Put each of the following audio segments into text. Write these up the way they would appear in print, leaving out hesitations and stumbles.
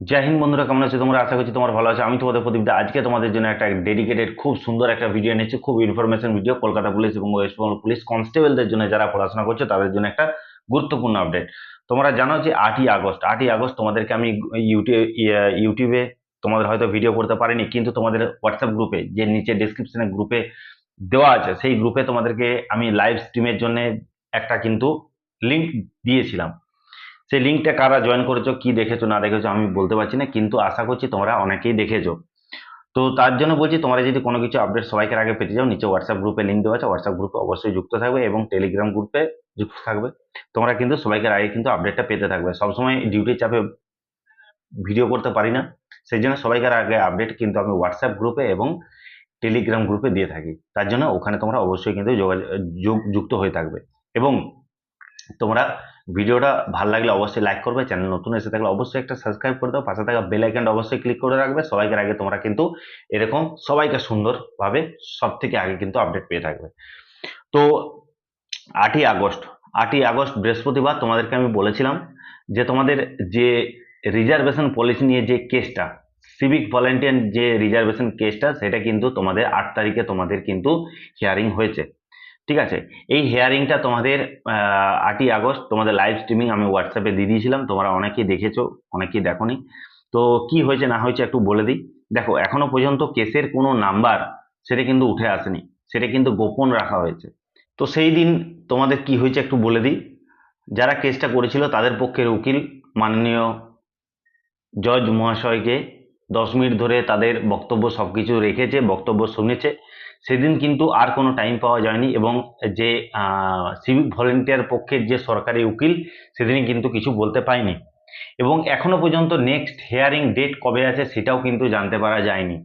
জয় হিন্দ বন্ধুরা, কেমন আছো তোমরা? আশা করছি তোমার ভালো আছে। আমি তোমাদের প্রদীপ দা। আজকে তোমাদের জন্য একটা ডেডিকেটেড খুব সুন্দর একটা ভিডিও এনেছি, খুব ইনফরমেশন ভিডিও। কলকাতা পুলিশ এবং ওয়েস্ট বেঙ্গল পুলিশ কনস্টেবলদের জন্য, যারা পড়াশোনা করছে তাদের জন্য একটা গুরুত্বপূর্ণ আপডেট। তোমরা জানো যে 8ই আগস্ট তোমাদেরকে আমি ইউটিউবে তোমাদের হয়তো ভিডিও করতে পারিনি, কিন্তু তোমাদের হোয়াটসঅ্যাপ গ্রুপে, যে নিচে ডেসক্রিপশনে গ্রুপে দেওয়া আছে, সেই গ্রুপে তোমাদেরকে আমি লাইভ স্ট্রিমের জন্য একটা কিন্তু লিংক দিয়েছিলাম। সেই লিঙ্কটা কারা জয়েন করেছো, কি দেখেছো না দেখেছো আমি বলতে পারছি না, কিন্তু আশা করছি তোমরা অনেকেই দেখেছো। তো তার জন্য বলছি, তোমরা যদি কোনো কিছু আপডেট সবাইকে আগে পেতে যাও, নিচে হোয়াটসঅ্যাপ গ্রুপে লিঙ্ক দেওয়া আছে, হোয়াটসঅ্যাপ গ্রুপে অবশ্যই যুক্ত থাকবে এবং টেলিগ্রাম গ্রুপে যুক্ত থাকবে। তোমরা কিন্তু সবাইকে আগে কিন্তু আপডেটটা পেতে থাকবে। সবসময় ডিউটির চাপে ভিডিও করতে পারি না, সেই জন্য সবাইকার আগে আপডেট কিন্তু আমি হোয়াটসঅ্যাপ গ্রুপে এবং টেলিগ্রাম গ্রুপে দিয়ে থাকি। তার জন্য ওখানে তোমরা অবশ্যই কিন্তু যুক্ত হয়ে থাকবে। এবং তোমরা ভিডিওটা ভালো লাগলে অবশ্যই লাইক করবে, চ্যানেল নতুন এসে থাকলে অবশ্যই একটা সাবস্ক্রাইব করে দাও, পাশে থাকা বেল আইকনটা অবশ্যই ক্লিক করে রাখবে। সবাইকে আগে তোমরা কিন্তু এরকম সবাইকে সুন্দরভাবে সব থেকে আগে কিন্তু আপডেট পেয়ে থাকবে। তো 8ই আগস্ট, 8ই আগস্ট বৃহস্পতিবার তোমাদেরকে আমি বলেছিলাম যে তোমাদের যে রিজার্ভেশন পলিসি নিয়ে যে কেসটা, সিভিক ভলেন্টিয়ার যে রিজার্ভেশন কেসটা, সেটা কিন্তু তোমাদের 8 তারিখে তোমাদের কিন্তু হিয়ারিং হয়েছে। ঠিক আছে, এই হিয়ারিংটা তোমাদের 8ই আগস্ট তোমাদের লাইভ স্ট্রিমিং আমি হোয়াটসঅ্যাপে দিয়ে দিয়েছিলাম। তোমরা অনেকেই দেখেছো, অনেকেই দেখোনি। তো কি হয়েছে না হয়েছে একটু বলে দিই। দেখো, এখনো পর্যন্ত কেসের কোনো নাম্বার সেটা কিন্তু উঠে আসেনি, সেটা কিন্তু গোপন রাখা হয়েছে। তো সেই দিন তোমাদের কি হয়েছে একটু বলে দিই। যারা কেসটা করেছিল তাদের পক্ষের উকিল মাননীয় জজ মহাশয়কে 10 মিনিট ধরে তাদের বক্তব্য সবকিছু রেখেছে, বক্তব্য শুনেছে। সেদিন কিন্তু আর কোনো টাইম পাওয়া যায়নি, এবং যে সিভিক ভলেন্টিয়ার পক্ষের যে সরকারি উকিল, সেদিনই কিন্তু কিছু বলতে পায়নি। এবং এখনো পর্যন্ত নেক্সট হিয়ারিং ডেট কবে আছে সেটাও কিন্তু জানতে পারা যায়নি।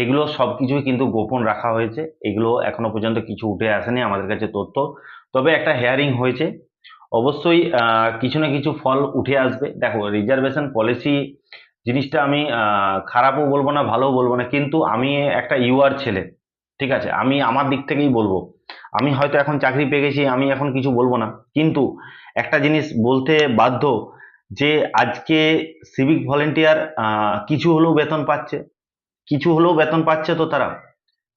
এগুলো সবকিছুই কিন্তু গোপন রাখা হয়েছে, এগুলো এখনো পর্যন্ত কিছু উঠে আসেনি আমাদের কাছে তথ্য। তবে একটা হিয়ারিং হয়েছে, অবশ্যই কিছু না কিছু ফল উঠে আসবে। দেখো, রিজার্ভেশন পলিসি জিনিসটা আমি খারাপও বলবো না, ভালোও বলবো না, কিন্তু আমি একটা ইউআর ছেলে। ঠিক আছে, আমি আমার দিক থেকেই বলবো। আমি হয়তো এখন চাকরি পেয়ে গেছি, আমি এখন কিছু বলবো না, কিন্তু একটা জিনিস বলতে বাধ্য, যে আজকে সিভিক ভলেন্টিয়ার কিছু হলেও বেতন পাচ্ছে, কিছু হলেও বেতন পাচ্ছে। তো তারা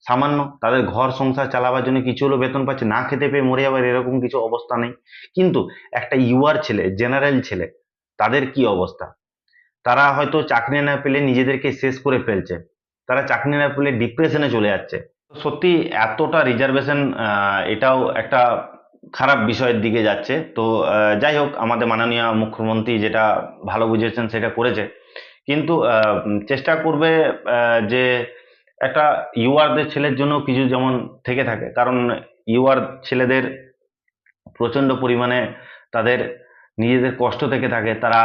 সামান্য তাদের ঘর সংসার চালাবার জন্য কিছু হলেও বেতন পাচ্ছে, না খেতে পেয়ে মরে যাবার এরকম কিছু অবস্থা নেই। কিন্তু একটা ইউআর ছেলে, জেনারেল ছেলে, তাদের কি অবস্থা? তারা হয়তো চাকরি না পেলে নিজেদেরকে শেষ করে ফেলছে, তারা চাকরি না পেলে ডিপ্রেশনে চলে যাচ্ছে। সত্যি এতটা রিজার্ভেশন, এটাও একটা খারাপ বিষয়ের দিকে যাচ্ছে। তো যাই হোক, আমাদের মাননীয় মুখ্যমন্ত্রী যেটা ভালো বুঝেছেন সেটা করেছে, কিন্তু চেষ্টা করবে যে একটা ইউআরদের ছেলের জন্য কিছু যেমন থেকে থাকে। কারণ ইউআর ছেলেদের প্রচন্ড পরিমাণে তাদের নিজেদের কষ্ট থেকে থাকে। তারা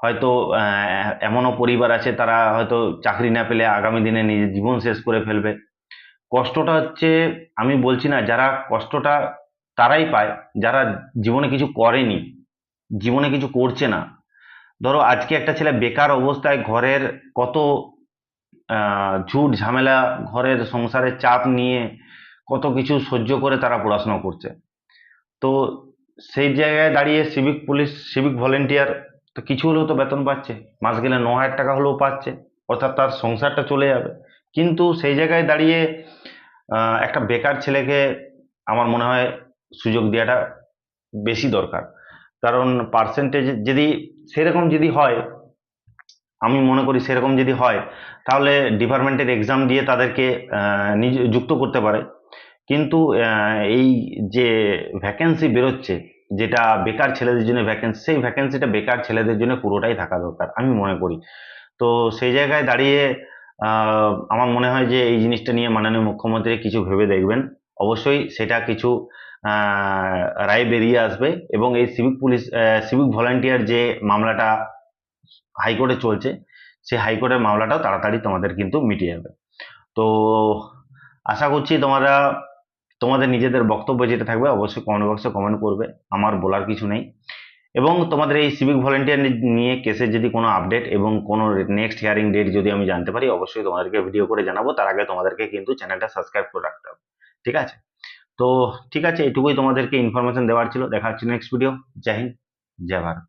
হয়তো এমনও পরিবার আছে, তারা হয়তো চাকরি না পেলে আগামী দিনে নিজের জীবন শেষ করে ফেলবে। কষ্টটা হচ্ছে, আমি বলছি না যারা কষ্টটা তারাই পায় যারা জীবনে কিছু করেনি, জীবনে কিছু করছে না। ধরো আজকে একটা ছেলে বেকার অবস্থায়, ঘরের কত ঝুট ঝামেলা, ঘরের সংসারের চাপ নিয়ে কত কিছু সহ্য করে তারা পড়াশোনা করছে। তো সেই জায়গায় দাঁড়িয়ে সিভিক ভলেন্টিয়ার তো কিছু হলেও তো বেতন পাচ্ছে, মাস গেলে 9,000 টাকা হলেও পাচ্ছে, অর্থাৎ তার সংসারটা চলে যাবে। কিন্তু সেই জায়গায় দাঁড়িয়ে একটা বেকার ছেলেকে আমার মনে হয় সুযোগ দেওয়াটা বেশি দরকার। কারণ পার্সেন্টেজ যদি সেরকম যদি হয়, আমি মনে করি সেরকম যদি হয়, তাহলে ডিপার্টমেন্টের এক্সাম দিয়ে তাদেরকে নিজে যুক্ত করতে পারে। কিন্তু এই যে ভ্যাকেন্সি বেরোচ্ছে, যেটা বেকার ছেলেদের জন্য ভ্যাকেন্সি, সেই ভ্যাকেন্সিটা বেকার ছেলেদের জন্য পুরোটাই থাকা দরকার আমি মনে করি। তো সেই জায়গায় দাঁড়িয়ে আমার মনে হয় যে এই জিনিসটা নিয়ে মাননীয় মুখ্যমন্ত্রী কিছু ভেবে দেখবেন। অবশ্যই সেটা কিছু রায় বেরিয়ে আসবে, এবং এই সিভিক ভলান্টিয়ার যে মামলাটা হাইকোর্টে চলছে, সেই হাইকোর্টের মামলাটাও তাড়াতাড়ি তোমাদের কিন্তু মিটে যাবে। তো আশা করছি তোমরা তোমাদের নিজেদের বক্তব্য যেটা থাকবে অবশ্যই কমেন্ট বক্সে কমেন্ট করবে, আমার বলার কিছু নেই। এবং তোমাদের এই সিভিক ভলেন্টিয়ার নিয়ে কেসের যদি কোনো আপডেট এবং কোনো নেক্সট হিয়ারিং ডেট যদি আমি জানতে পারি, অবশ্যই তোমাদেরকে ভিডিও করে জানাবো। তার আগে তোমাদেরকে কিন্তু চ্যানেলটা সাবস্ক্রাইব করে রাখতে হবে। ঠিক আছে? তো ঠিক আছে, এটুকুই তোমাদেরকে ইনফরমেশন দেওয়ার ছিল। দেখা হচ্ছে নেক্সট ভিডিও। জয় হিন্দ, জয় ভারত।